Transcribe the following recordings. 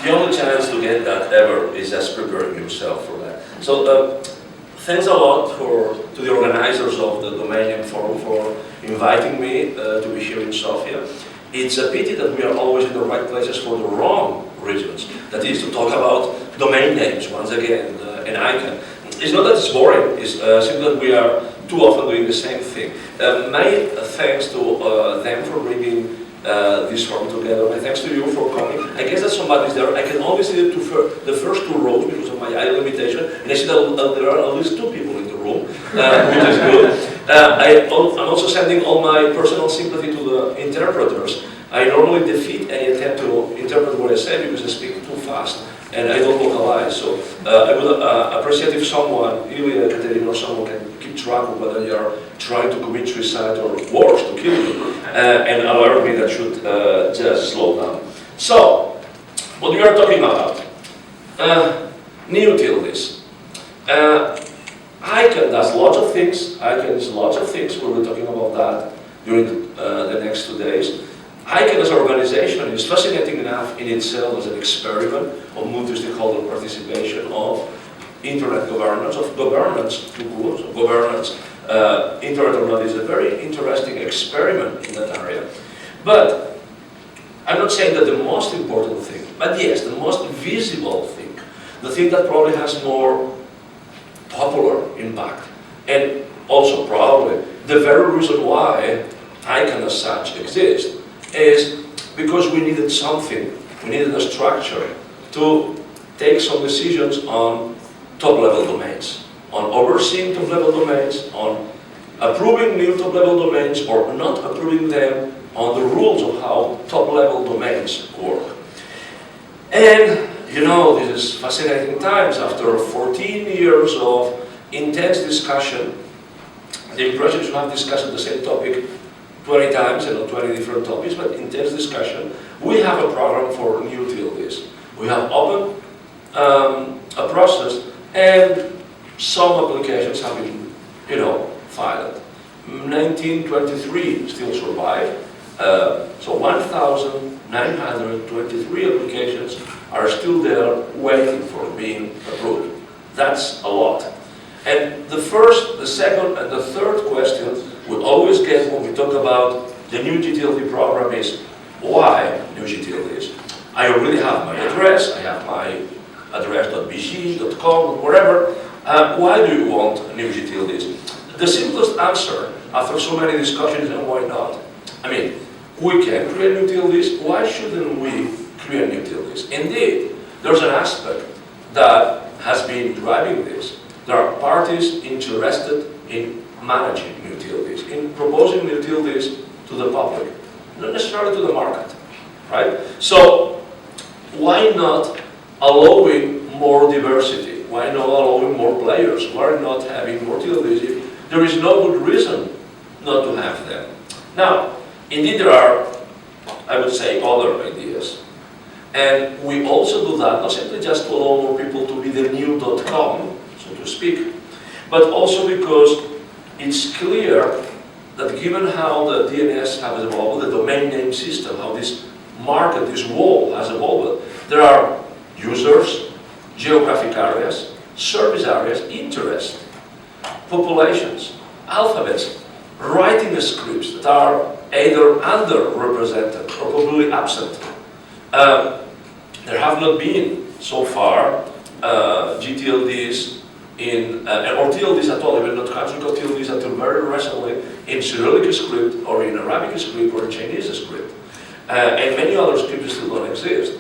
the only chance to get that ever is just preparing yourself for that. So thanks a lot to the organizers of the Domain Name Forum for inviting me to be here in Sofia. It's a pity that we are always in the right places for the wrong reasons. That is to talk about domain names once again, an icon. It's not that it's boring, it's simply that we are too often doing the same thing. My thanks to them for bringing this forum together. My thanks to you for coming. I guess that somebody's there. I can only see the first two rows because of my eye limitation, and I see that there are at least two people in the room, which is good. I'm also sending all my personal sympathy to the interpreters. I normally defeat any attempt to interpret what I say because I speak too fast and I don't localize. So I would appreciate if someone, Ilya, Katerina, or someone can keep track of whether they are trying to commit suicide or worse, to kill me, and alert me that should just slow down. So, what we are talking about, new utilities. Icon does lots of things. Icon is lots of things. We will be talking about that during the next 2 days. Icon as an organization is fascinating enough in itself as an experiment of multi-stakeholder participation of internet governance, of governance, internet or not, is a very interesting experiment in that area. But I'm not saying that the most important thing, but yes, the most visible thing, the thing that probably has more popular impact, and also probably the very reason why Icon as such exists, is because we needed something, we needed a structure to take some decisions on top-level domains, on overseeing top-level domains, on approving new top-level domains or not approving them, on the rules of how top-level domains work. And you know, this is fascinating times. After 14 years of intense discussion, the impression you have discussed the same topic 20 times, and not 20 different topics, but intense discussion. We have a program for new utilities. We have opened a process, and some applications have been, filed. 1923 still survive. So 1,923 applications are still there waiting for being approved. That's a lot. And the first, the second, and the third question we always get when we talk about the new utility program is, why new utilities? I already have my address, I have my address.bg.com, whatever. Why do you want new utilities? The simplest answer, after so many discussions, and why not? I mean, we can create new utilities, why shouldn't we create new utilities? Indeed, there's an aspect that has been driving this. There are parties interested in managing new utilities, in proposing new utilities to the public, not necessarily to the market, right? So, why not allowing more diversity? Why not allowing more players? Why not having more utilities if there is no good reason not to have them? Now, indeed there are, I would say, other ideas. And we also do that, not simply just to allow more people to be the new .com, so to speak, but also because it's clear that given how the DNS has evolved, the domain name system, how this market, this world has evolved, there are users, geographic areas, service areas, interest, populations, alphabets, writing scripts that are either underrepresented or completely absent. There have not been, so far, GTLDs or TLDs at all, even not canonical TLDs until very recently, in Cyrillic script or in Arabic script or in Chinese script. And many other scripts still don't exist.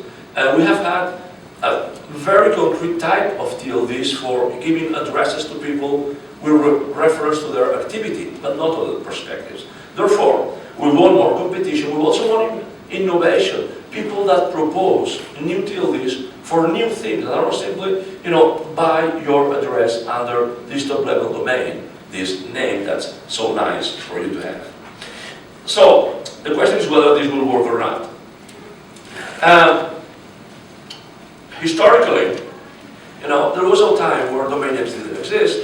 We have had a very concrete type of TLDs for giving addresses to people with reference to their activity, but not other perspectives. Therefore, we want more competition, we also want innovation, people that propose new TLDs for new things that are not simply, buy your address under this top-level domain, this name that's so nice for you to have. So, the question is whether this will work or not. Historically, there was a time where domain names didn't exist,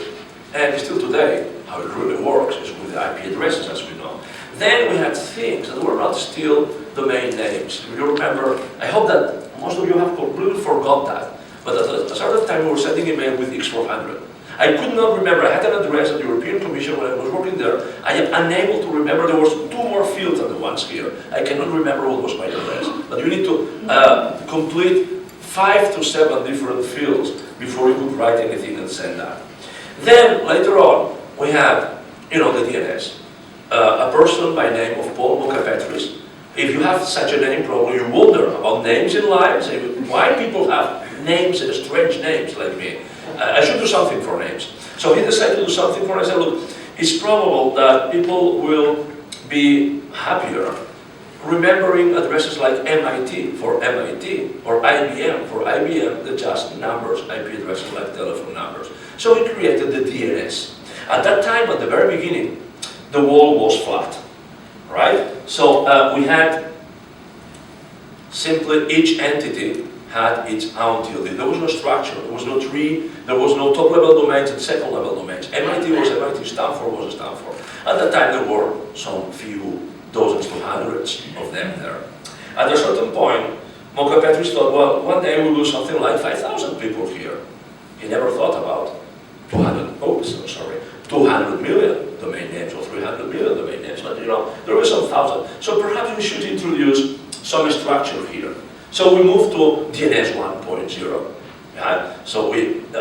and still today, how it really works is with the IP addresses, as we know. Then we had things that were not still domain names. If you remember, I hope that most of you have completely forgot that. But at a certain time, we were sending email with X400. I could not remember. I had an address at the European Commission when I was working there. I am unable to remember. There was 2 more fields than the ones here. I cannot remember what was my address. But you need to complete 5 to 7 different fields before you could write anything and send that. Then later on, we had, the DNS. A person by name of Paul Mokapetris. If you have such a name, probably you wonder about names in life. Why people have names, strange names like me. I should do something for names. So he decided to do something for us. I said, look, it's probable that people will be happier remembering addresses like MIT for MIT or IBM for IBM than just numbers, IP addresses like telephone numbers. So he created the DNS. At that time, at the very beginning, the wall was flat, right? So we had simply each entity had its own TLD. There was no structure, there was no tree, there was no top-level domains and second-level domains. MIT was MIT, Stanford was Stanford. At that time, there were some few dozens to hundreds of them there. At a certain point, Mokapetris thought, well, one day we'll do something like 5,000 people here. He never thought about 200 million domain names or 300 million domain names, but there were some thousand. So perhaps we should introduce some structure here. So we moved to DNS 1.0. Yeah? So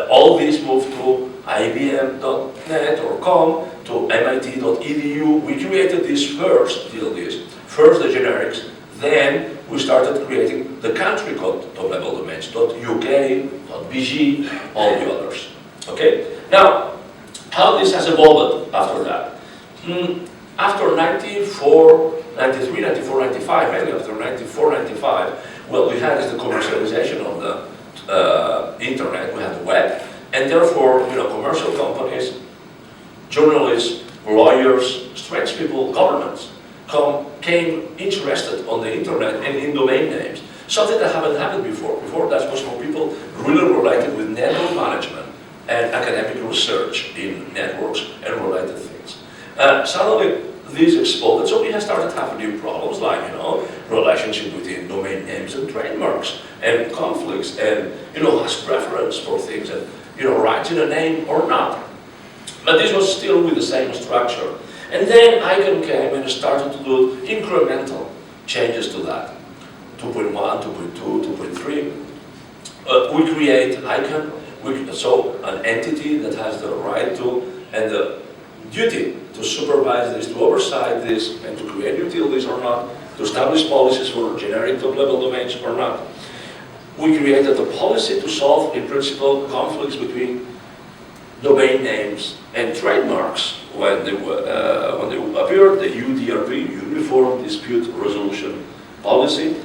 all these moved to IBM.net or com, to MIT.edu. We created these first TLDs, first the generics, then we started creating the country code top-level domains, .uk, .bg, all the others. Okay? Now, how this has evolved after that? After 94, 93, 94, 95, mainly after 94, 95, what we had is the commercialization of the internet. We had the web, and therefore, commercial companies, journalists, lawyers, strange people, governments came interested on the internet and in domain names. Something that hadn't happened before. Before that was for people really related with network management and academic research in networks and related things. Suddenly, this exploded, so we have started having new problems like, relationship between domain names and trademarks, and conflicts, and, has preference for things, and, rights in a name or not. But this was still with the same structure. And then ICANN came and started to do incremental changes to that. 2.1, 2.2, 2.3. We create ICANN, so an entity that has the right to and the duty to supervise this, to oversight this, and to create utilities or not, to establish policies for generic top-level domains or not. We created a policy to solve, in principle, conflicts between domain names and trademarks when they appeared, the UDRP, Uniform Dispute Resolution Policy.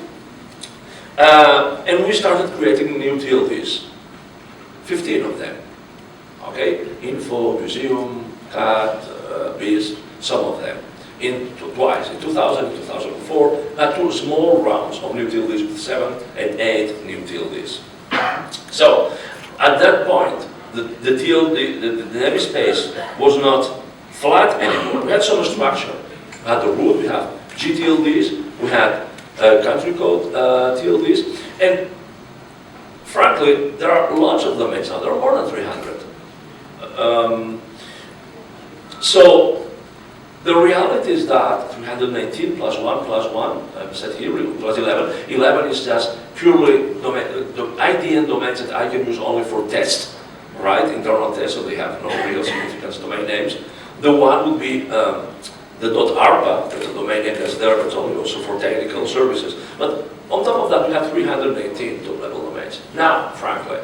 And we started creating new TLDs, 15 of them. Okay, info, museum, CAT, BIS, some of them. Twice, in 2000 and 2004, had 2 small rounds of new TLDs with 7 and 8 new TLDs. So, at that point, the namespace was not flat anymore. We had some structure. We had the root, we have GTLDs, we had country code TLDs, and frankly, there are lots of domains now. There are more than 300. So the reality is that 319 plus 1 plus 1, I've said here, plus 11. 11 is just purely domain, the IDN domains that I can use only for tests, right? Internal tests, so they have no real significance domain names. The one would be the .arpa, that's a domain name that's there, but it's only also for technical services. But on top of that, we have 318 top-level domains. Now, frankly,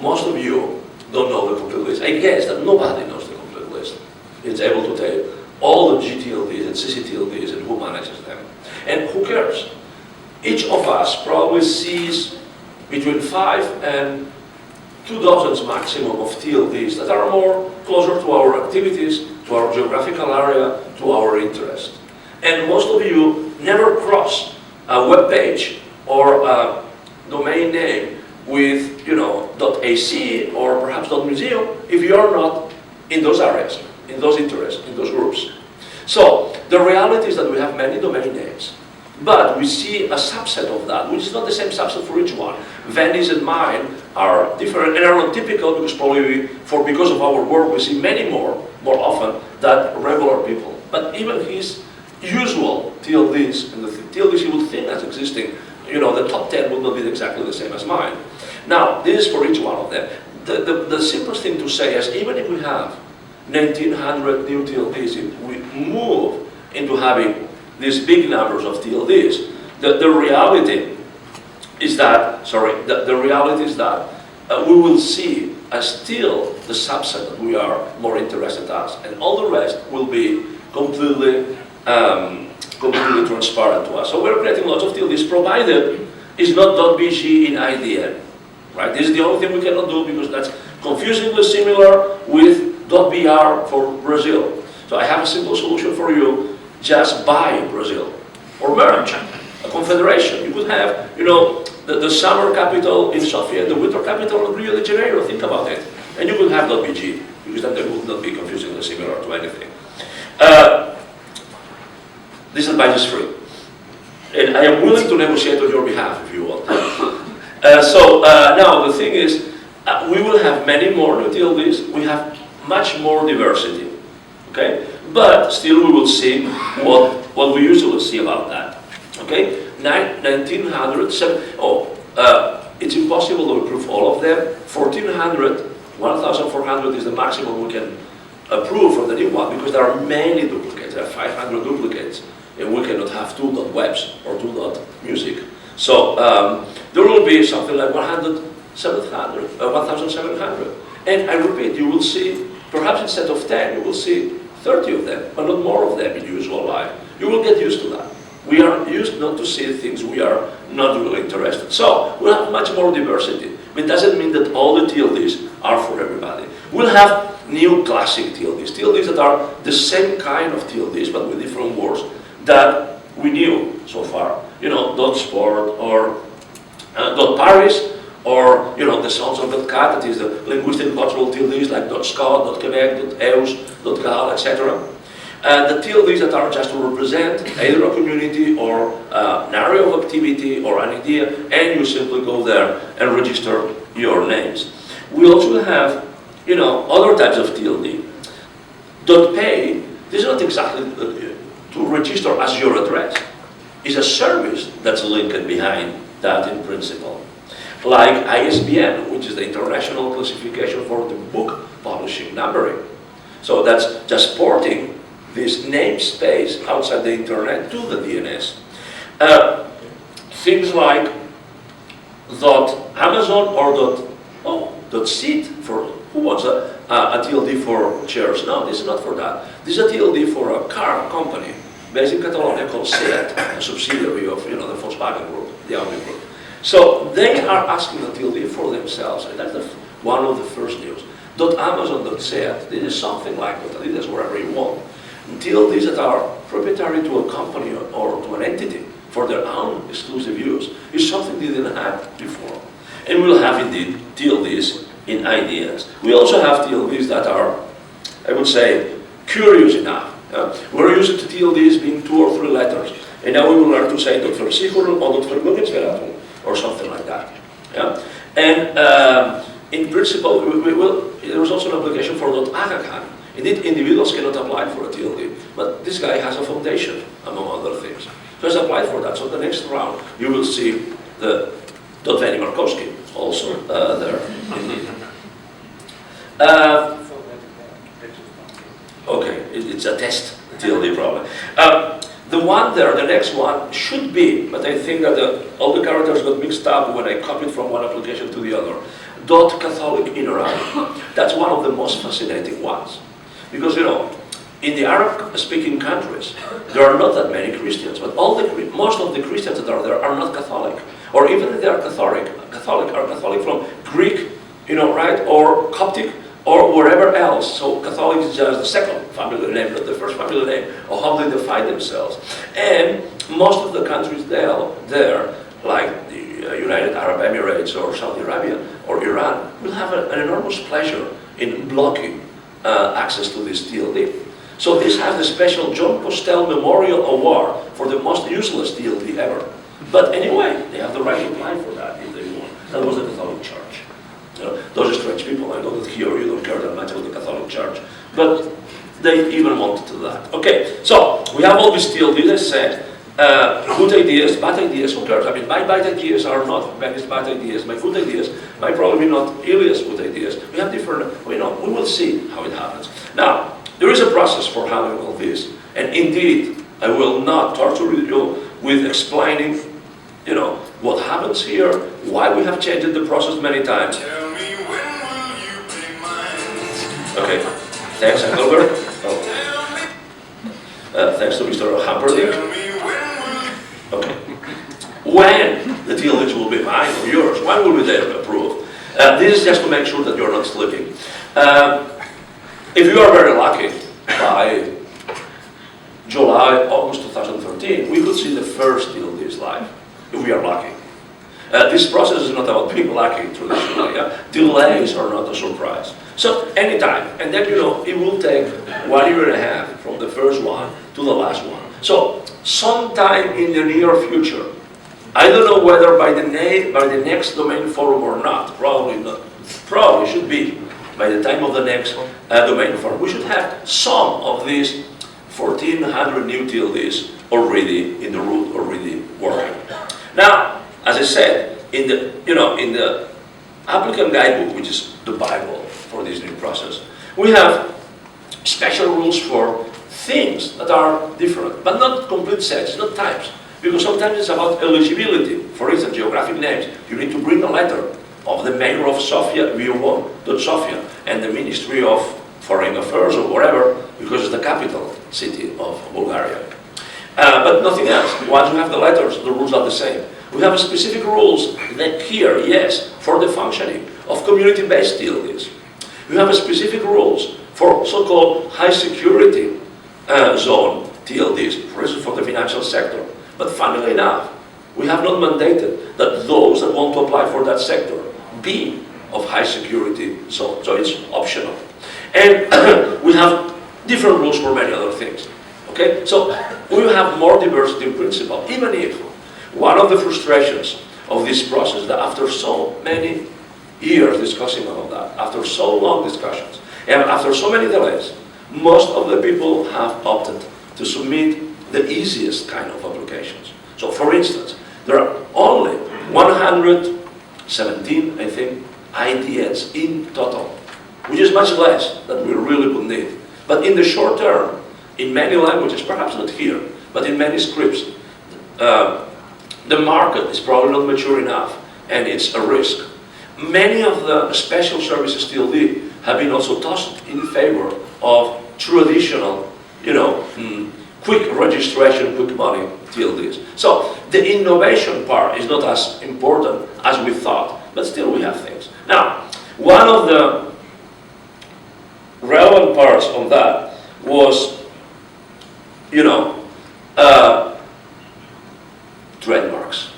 most of you don't know the complete list. I guess that nobody knows the complete list. It's able to tell you all the GTLDs and CCTLDs and who manages them. And who cares? Each of us probably sees between 5 and 2 dozens maximum of TLDs that are more closer to our activities, to our geographical area, to our interest. And most of you never cross a web page or a domain name with, .ac or perhaps .museum if you are not in those areas, in those interests, in those groups. So the reality is that we have many domain names, But we see a subset of that, which is not the same subset for each one. Venice and mine are different and are not typical because probably because of our work we see many more often than regular people. But even his usual TLDs and the TLDs he would think as existing, the top 10 will not be exactly the same as mine. Now, this is for each one of them. The simplest thing to say is even if we have 1900 new TLDs, if we move into having these big numbers of TLDs, the reality is that, we will see still the subset that we are more interested in, and all the rest will be completely transparent to us. So we're creating lots of TLDs, provided it's not .bg in IDN, right? This is the only thing we cannot do because that's confusingly similar with .br for Brazil. So I have a simple solution for you. Just buy Brazil or merge a confederation. You could have, the summer capital in Sofia and the winter capital in Rio de Janeiro. Think about it, and you could have .bg because then they would not be confusingly similar to anything. This advice is free, and I am willing to negotiate on your behalf if you want. Now the thing is, we will have many more new TLDs. We have much more diversity. Okay, but still we will see what we usually see about that. Okay, 1900. It's impossible to approve all of them. 1400 is the maximum we can approve from the new one because there are many duplicates. There are 500 duplicates, and we cannot have 2.webs or 2.music. So there will be something like 1,700. And I repeat, you will see, perhaps instead of 10, you will see 30 of them, but not more of them in usual life. You will get used to that. We are used not to see things we are not really interested. So we'll have much more diversity. But it doesn't mean that all the TLDs are for everybody. We'll have new classic TLDs, TLDs that are the same kind of TLDs but with different words that we knew so far. .sport or .paris, or the sounds of .cat, that is the linguistic and cultural TLDs like .scot, .quebec, .eus, .gal, etc. And the TLDs that are just to represent either a community or an area of activity or an idea, and you simply go there and register your names. We also have, other types of TLD. .pay, this is not exactly to register as your address. It's a service that's linked behind that in principle. Like ISBN, which is the international classification for the book publishing numbering. So that's just porting this namespace outside the internet to the DNS. Things like .amazon or .seat for who wants a TLD for chairs? No, this is not for that. This is a TLD for a car company based in Catalonia called SEAT, a subsidiary of the Volkswagen group, the Audi group. So they are asking a TLD for themselves, and that's one of the first news. .amazon.seat, this is something like .adidas, wherever you want. TLDs that are proprietary to a company or to an entity for their own exclusive use is something they didn't have before. And we'll have indeed TLDs in IDNs. We also have TLDs that are, I would say, curious enough. We're used to TLDs being 2 or 3 letters, and now we will learn to say .versicherung or .vermögensberatung or something like that. Yeah? And in principle, there is also an application for .agakan. Indeed, individuals cannot apply for a TLD, but this guy has a foundation, among other things. So he's applied for that. So the next round, you will see the .Veni Markowski also there. Indeed. Okay, it's a test TLD problem. The one there, the next one, should be, but I think that all the characters got mixed up when I copied from one application to the other. .Catholic in Iran. That's one of the most fascinating ones. Because, in the Arab-speaking countries, there are not that many Christians, but most of the Christians that are there are not Catholic. Or even if they are Catholic are Catholic from Greek, right, or Coptic, or wherever else. So Catholic is just the second family name, not the first family name, or how they define themselves. And most of the countries there like the United Arab Emirates or Saudi Arabia or Iran, will have an enormous pleasure in blocking access to this TLD. So this has the special John Postel Memorial Award for the most useless TLD ever. But anyway, they have the right to apply for that if they want. That was the Catholic Church. You know, those are strange people. I know that here you don't care that much about the Catholic Church. But they even wanted to do that. Okay, so we have all these TLDs, as I said. Good ideas, bad ideas, who cares? I mean, my bad ideas are not Benny's bad ideas. My good ideas might probably be not Ilya's good ideas. We have different, we will see how it happens. Now, there is a process for handling all this. And indeed, I will not torture you with explaining, what happens here, why we have changed the process many times. Tell me when will you be mine? Okay, thanks, Engelbert. Thanks to Mr. Hamperdink. Okay. When the TLDs will be mine or yours? When will be they approved? This is just to make sure that you're not sleeping. If you are very lucky, by July, August 2013, we could see the first TLDs live, if we are lucky. This process is not about being lucky traditionally. Delays are not a surprise. So anytime, and then it will take 1 year and a half from the first one to the last one. So sometime in the near future, I don't know whether by the next domain forum or not, probably not, probably should be by the time of the next domain forum. We should have some of these 1,400 new TLDs already in the root, already working. Now, as I said, in the applicant guidebook, which is the Bible for this new process, we have special rules for things that are different, but not complete sets, not types. Because sometimes it's about eligibility. For instance, geographic names. You need to bring a letter of the mayor of Sofia, Sofia, and the Ministry of Foreign Affairs or whatever, because it's the capital city of Bulgaria. But nothing else. Once you have the letters, the rules are the same. We have specific rules that here, yes, for the functioning of community-based TLDs. We have specific rules for so-called high security zone TLDs, for instance, for the financial sector. But funnily enough, we have not mandated that those that want to apply for that sector be of high security zone. So it's optional. And we have different rules for many other things. Okay? So we will have more diversity in principle, even if one of the frustrations of this process that after so many years discussing all of that, after so long discussions, and after so many delays, most of the people have opted to submit the easiest kind of applications. So for instance, there are only 117, I think, IDNs in total, which is much less than we really would need. But in the short term, in many languages, perhaps not here, but in many scripts, the market is probably not mature enough, and it's a risk. Many of the special services TLD have been also tossed in favor of traditional, quick registration, quick money TLDs. So the innovation part is not as important as we thought, but still we have things. Now, one of the relevant parts of that was, trademarks.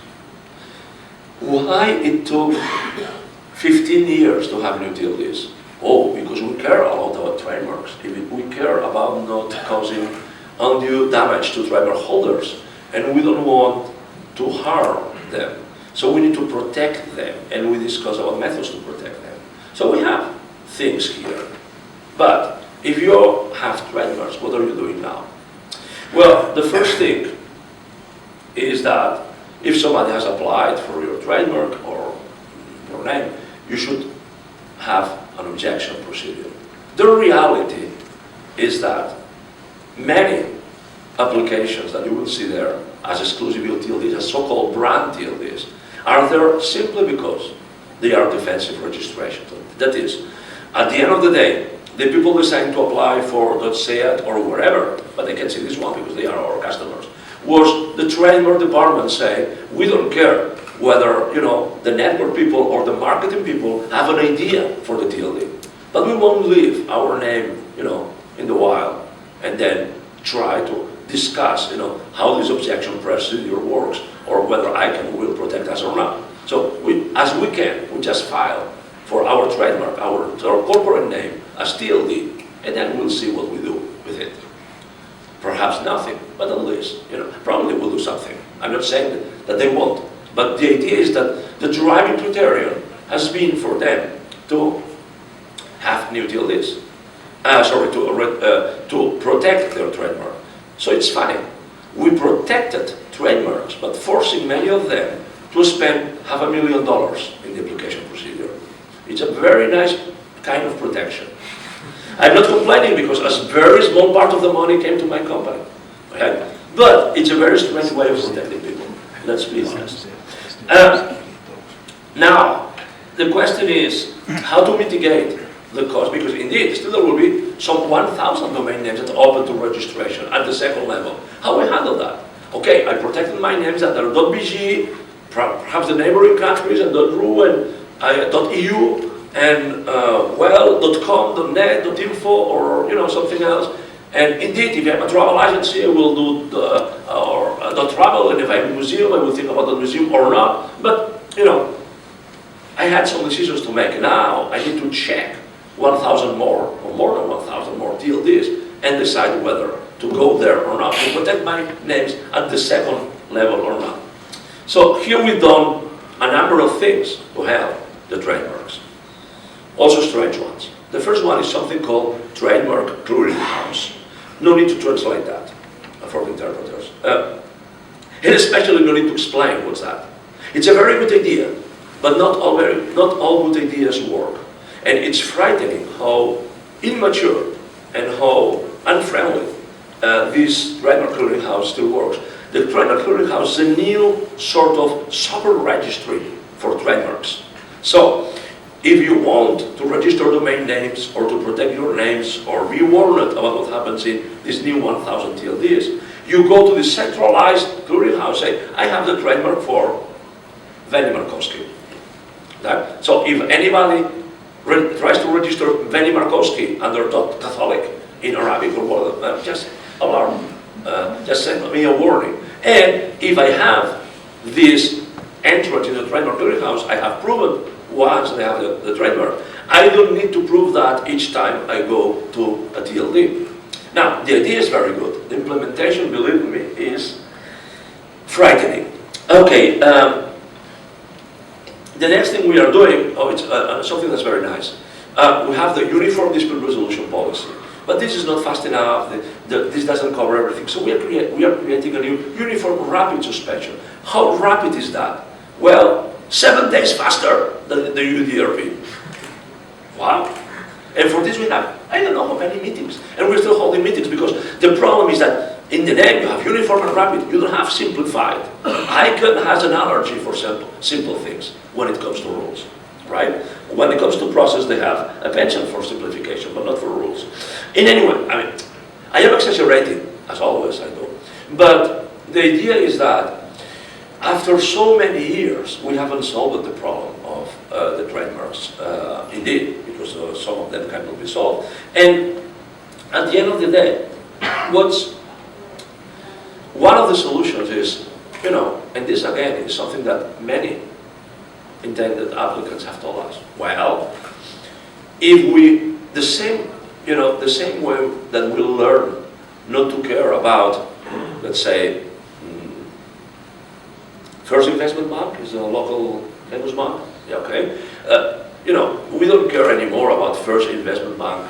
Why it took 15 years to have new TLDs? Oh, because we care a lot about trademarks. We care about not causing undue damage to trademark holders, and we don't want to harm them. So we need to protect them, and we discuss about methods to protect them. So we have things here. But if you have trademarks, what are you doing now? Well, the first thing is that if somebody has applied for your trademark or your name, you should have an objection procedure. The reality is that many applications that you will see there as exclusive TLDs, as so-called brand TLDs, are there simply because they are defensive registrations. That is, at the end of the day, the people deciding to apply for .seat or wherever, but they can see this one because they are our customers, was the trademark department saying, we don't care whether the network people or the marketing people have an idea for the TLD, but we won't leave our name in the wild and then try to discuss how this objection procedure works or whether ICANN will protect us or not. So as we can, we just file for our trademark, our corporate name as TLD, and then we'll see what we do with it. Perhaps nothing, but at least, probably will do something. I'm not saying that they won't, but the idea is that the driving criterion has been for them to have new TLDs. To protect their trademark. So it's funny. We protected trademarks, but forcing many of them to spend $500,000 in the application procedure. It's a very nice kind of protection. I'm not complaining because a very small part of the money came to my company. Okay? But it's a very strange way of protecting people. Let's be honest. Now, the question is how to mitigate the cost, because indeed, still there will be some 1,000 domain names that are open to registration at the second level. How we handle that? Okay, I protected my names that are .bg, perhaps the neighboring countries, and .ru and .eu, and .com, .net, .info, or something else. And indeed, if I have a travel agency, I will do .travel, and if I have a museum, I will think about the museum or not. But I had some decisions to make. Now I need to check 1,000 more, or more than 1,000 more TLDs, and decide whether to go there or not, to protect my names at the second level or not. So here we've done a number of things to help the trademarks. Also strange ones. The first one is something called trademark clearinghouse. No need to translate that for the interpreters. And especially no need to explain what's that. It's a very good idea, but not all good ideas work. And it's frightening how immature and how unfriendly this trademark clearinghouse still works. The trademark clearinghouse is a new sort of super registry for trademarks. So, if you want to register domain names or to protect your names or be warned about what happens in these new 1,000 TLDs, you go to the centralized clearinghouse, say, I have the trademark for Veni Markowski. Right? So if anybody tries to register Veni Markowski under .Catholic in Arabic or whatever, just alarm, just send me a warning. And if I have this entrance in the trademark clearinghouse, I have proven once they have the trademark. I don't need to prove that each time I go to a TLD. Now, the idea is very good. The implementation, believe me, is frightening. Okay, the next thing we are doing, it's something that's very nice. We have the uniform dispute resolution policy. But this is not fast enough. This doesn't cover everything. So we are creating a new uniform rapid suspension. How rapid is that? Well, 7 days faster than the UDRP. Wow. And for this we have, I don't know how many meetings. And we're still holding meetings because the problem is that in the name you have uniform and rapid, you don't have simplified. ICANN has an allergy for simple things when it comes to rules, right? When it comes to process, they have a penchant for simplification, but not for rules. In any way, I am exaggerating, as always I do. But the idea is that after so many years, we haven't solved the problem of the trademarks, indeed, because some of them cannot be solved. And at the end of the day, one of the solutions is, and this again is something that many intended applicants have told us. Well, if the same way that we learn not to care about, let's say, First Investment Bank is a local famous bank. Yeah, okay. We don't care anymore about First Investment Bank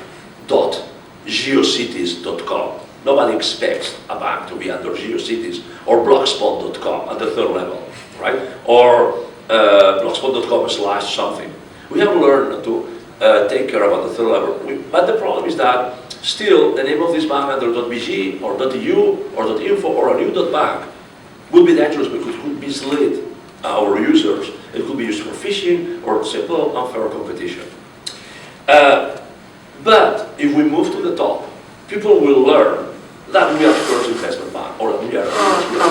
.geocities.com. Nobody expects a bank to be under GeoCities or blogspot.com at the third level, right? Or blogspot.com/something. We have learned to take care about the third level. But the problem is that still the name of this bank under .bg or .eu or .info or a new .bank would be dangerous because it could mislead our users. It could be used for phishing or simple unfair competition. But if we move to the top, people will learn that we are First Investment Bank, or that we are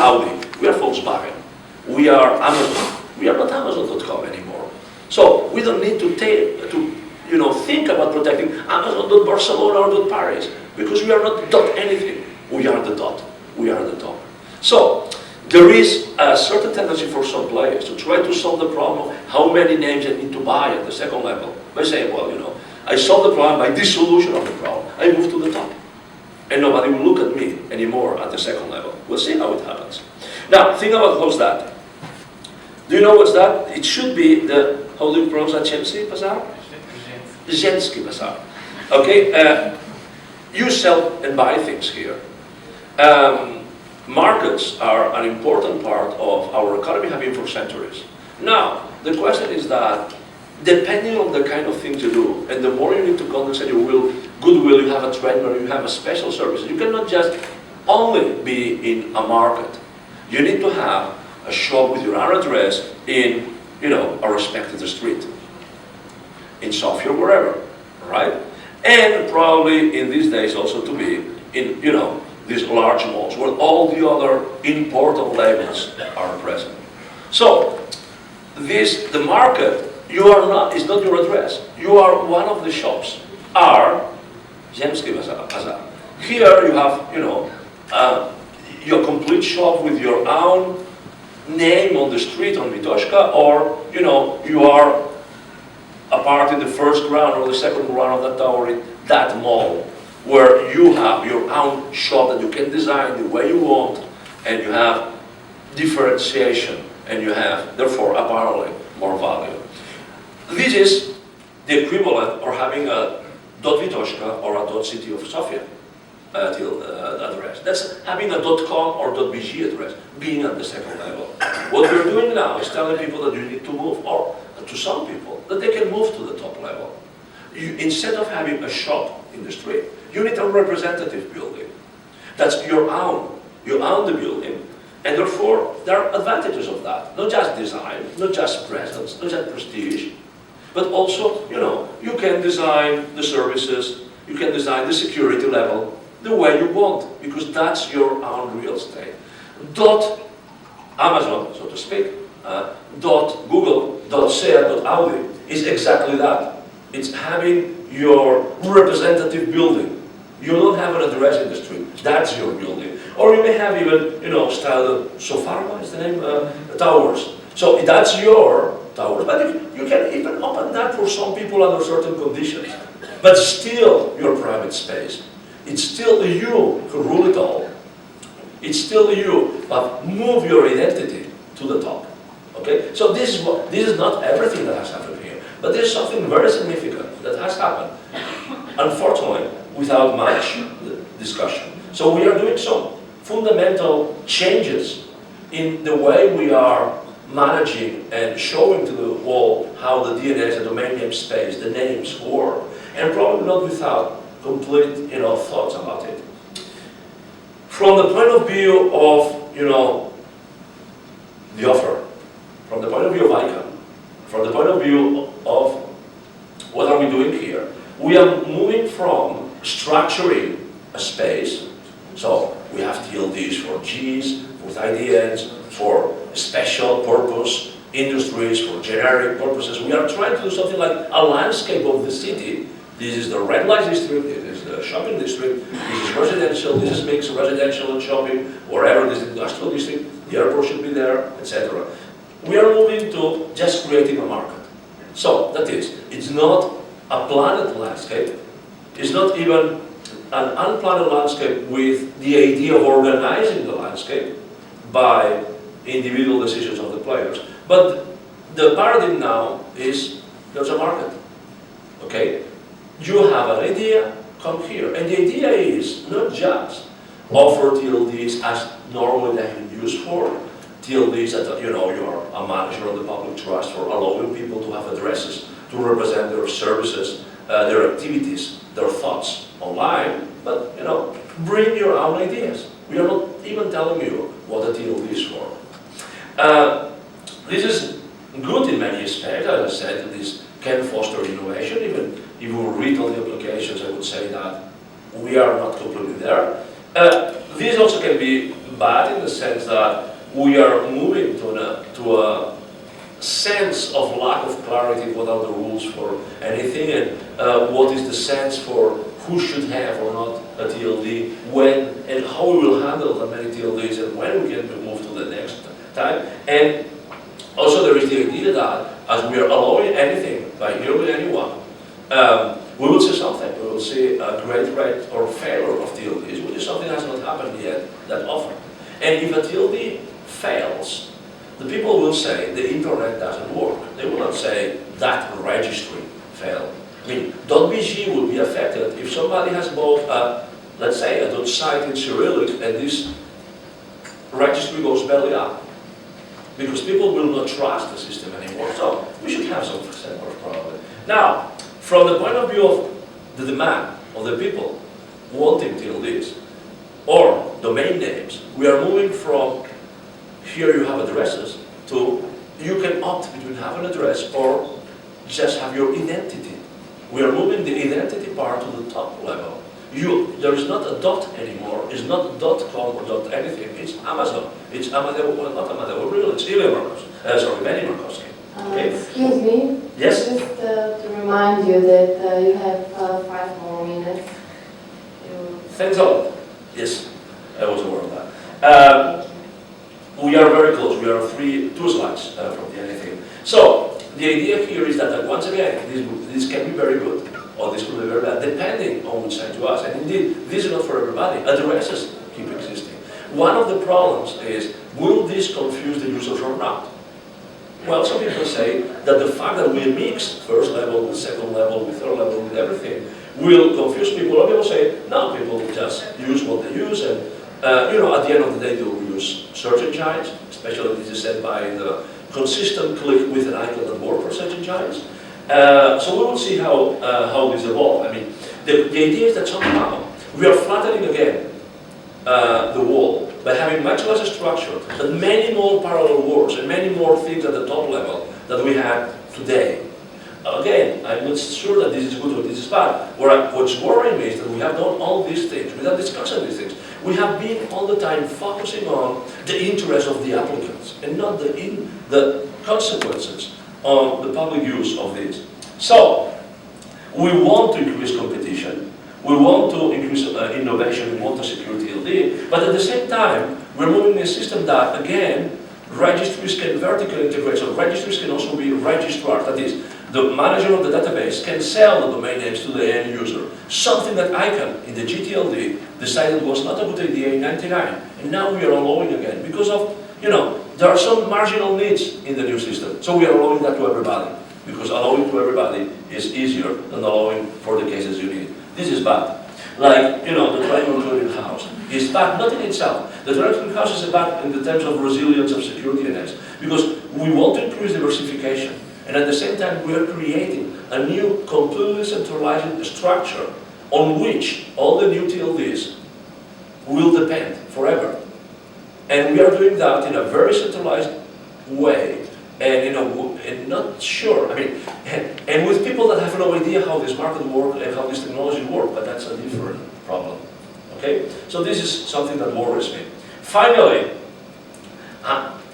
Audi, we are Volkswagen, we are Amazon. We are not Amazon.com anymore. So we don't need to think about protecting Amazon.Barcelona or .Paris because we are not .anything. We are the dot. We are the top. So there is a certain tendency for some players to try to solve the problem of how many names they need to buy at the second level by saying, well, I solved the problem by this solution of the problem. I move to the top. and nobody will look at me anymore at the second level. We'll see how it happens. Now, think about what's that. Do you know what's that? It should be the, how do you pronounce that, Chelsea Bazaar? Zhensky Bazaar. Okay, you sell and buy things here. Markets are an important part of our economy, have been for centuries. Now, the question is that, depending on the kind of things you do, and the more you need to condensate your goodwill, you have a trademark, you have a special service. You cannot just only be in a market. You need to have a shop with your own address in, a respected street, in Sofia, wherever, right? And probably in these days also to be in, these large malls where all the other important labels are present. So, the market, it's not your address. You are one of the shops, are Zhensky Bazaar. Here you have, your complete shop with your own name on the street on Vitoshka, or, you are a part in the first ground or the second ground of that tower in that mall, where you have your own shop that you can design the way you want, and you have differentiation, and you have, therefore, apparently, more value. This is the equivalent of having a .vitoshka or a .city of Sofia address. That's having a .com or .bg address, being at the second level. What we're doing now is telling people that you need to move, or to some people, that they can move to the top level. Instead of having a shop in the street, you need a representative building. That's your own. You own the building, and therefore there are advantages of that. Not just design, not just presence, not just prestige, but also, you can design the services, you can design the security level the way you want, because that's your own real estate. Amazon, so to speak, Google, SEA, Audi is exactly that. It's having your representative building. You don't have an address in the street. That's your building. Or you may have even, style Sofarma is the name, towers. So that's your towers. But you can even open that for some people under certain conditions. But still your private space. It's still you who rule it all. It's still you, but move your identity to the top. Okay? So this is not everything that has happened here. But there's something very significant that has happened. Unfortunately, without much discussion. So we are doing some fundamental changes in the way we are managing and showing to the world how the DNS, the domain name space, the names work, and probably not without complete, thoughts about it. From the point of view of, the offer, from the point of view of ICANN, from the point of view of what are we doing here, we are moving from structuring a space. So we have TLDs for Gs, with IDNs, for special purpose industries, for generic purposes. We are trying to do something like a landscape of the city. This is the red light district, this is the shopping district, this is residential, this is mixed residential and shopping, wherever this is industrial district, the airport should be there, etc. We are moving to just creating a market. So, that is, it's not a planned landscape, it's not even an unplanned landscape with the idea of organizing the landscape by individual decisions of the players. But the paradigm now is, there's a market, okay? You have an idea, come here. And the idea is not just offer TLDs as normally they have been used for. TLDs that, you're a manager of the public trust, for allowing people to have addresses to represent their services, their activities, their thoughts online, but, bring your own ideas. We are not even telling you what a TLD is for. This is good in many aspects. As I said, this can foster innovation. Even if you read all the applications, I would say that we are not completely there. This also can be bad in the sense that we are moving to a sense of lack of clarity what are the rules for anything, and what is the sense for who should have or not a TLD, when, and how we will handle the many TLDs, and when we can move to the next time. And also there is the idea that as we are allowing anything by nearly anyone, we will see something. We will see a great rate or failure of TLDs, which is something that has not happened yet that often. And if a TLD fails, the people will say the internet doesn't work. They will not say that registry failed. I mean, .bg will be affected if somebody has bought a, let's say, a .site in Cyrillic and this registry goes belly up. Because people will not trust the system anymore. So we should have some framework probably. Now, from the point of view of the demand of the people wanting TLDs or domain names, we are moving from here you have addresses to you can opt between have an address or just have your identity. We are moving the identity part to the top level. There is not a dot anymore, it's not .com or .anything, it's Amazon, it's Amadeu, well not Amadeu, Abril, it's Benny Markowski. Okay? Excuse me? Yes? Just to remind you that you have 5 more minutes. Thanks a lot. Yes, I was aware of that. We are very close, we are 2 slides from the anything. So, the idea here is that once again, this can be very good. Or this could be very bad, depending on which side you ask. And indeed, this is not for everybody. Addresses keep existing. One of the problems is, will this confuse the users or not? Well, some people say that the fact that we mix first level with second level, with third level, with everything, will confuse people. Other people say, no, people just use what they use, and at the end of the day, they will use search engines, especially this is said by the consistent click with an icon that works for search engines. So we will see how this evolves. I mean, the idea is that somehow we are flattening again the wall by having much less structure, but many more parallel words and many more things at the top level that we have today. Again, I'm not sure that this is good or this is bad. What's worrying me is that we have done all these things without discussing these things. We have been all the time focusing on the interest of the applicants and not the consequences on the public use of this. So, we want to increase competition, we want to increase innovation, we want to secure TLD, but at the same time, we're moving a system that, again, registries can vertically integrate, so registries can also be registrars, that is, the manager of the database can sell the domain names to the end user, something that ICANN in the GTLD decided was not a good idea in '99, and now we are allowing again, because of, there are some marginal needs in the new system, so we are allowing that to everybody, because allowing to everybody is easier than allowing for the cases you need. This is bad. Like, the triangle clearing house is bad, not in itself. The triangle clearing house is bad in the terms of resilience of security and else, because we want to increase diversification, and at the same time we are creating a new completely centralized structure on which all the new TLDs will depend forever. And we are doing that in a very centralized way, and and not sure. I mean, and with people that have no idea how this market works and how this technology works, but that's a different problem. Okay, so this is something that worries me. Finally,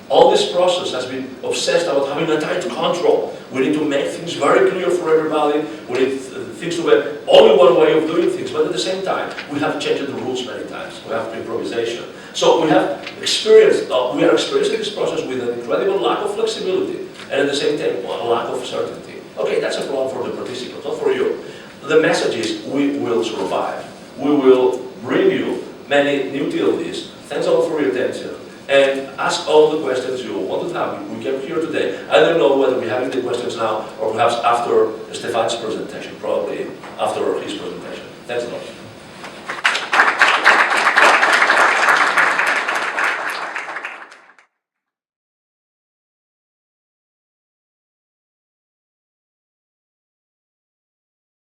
all this process has been obsessed about having a tight control. We need to make things very clear for everybody. We need things to be only one way of doing things, but at the same time, we have changed the rules many times. We have improvisation. So we are experiencing this process with an incredible lack of flexibility, and at the same time, a lack of certainty. Okay, that's a problem for the participants, not for you. The message is, we will survive. We will bring you many new TLDs. Thanks a lot for your attention. And ask all the questions you want to have. We came here today. I don't know whether we're having the questions now or perhaps after Stefan's presentation, probably after his presentation. Thanks a lot.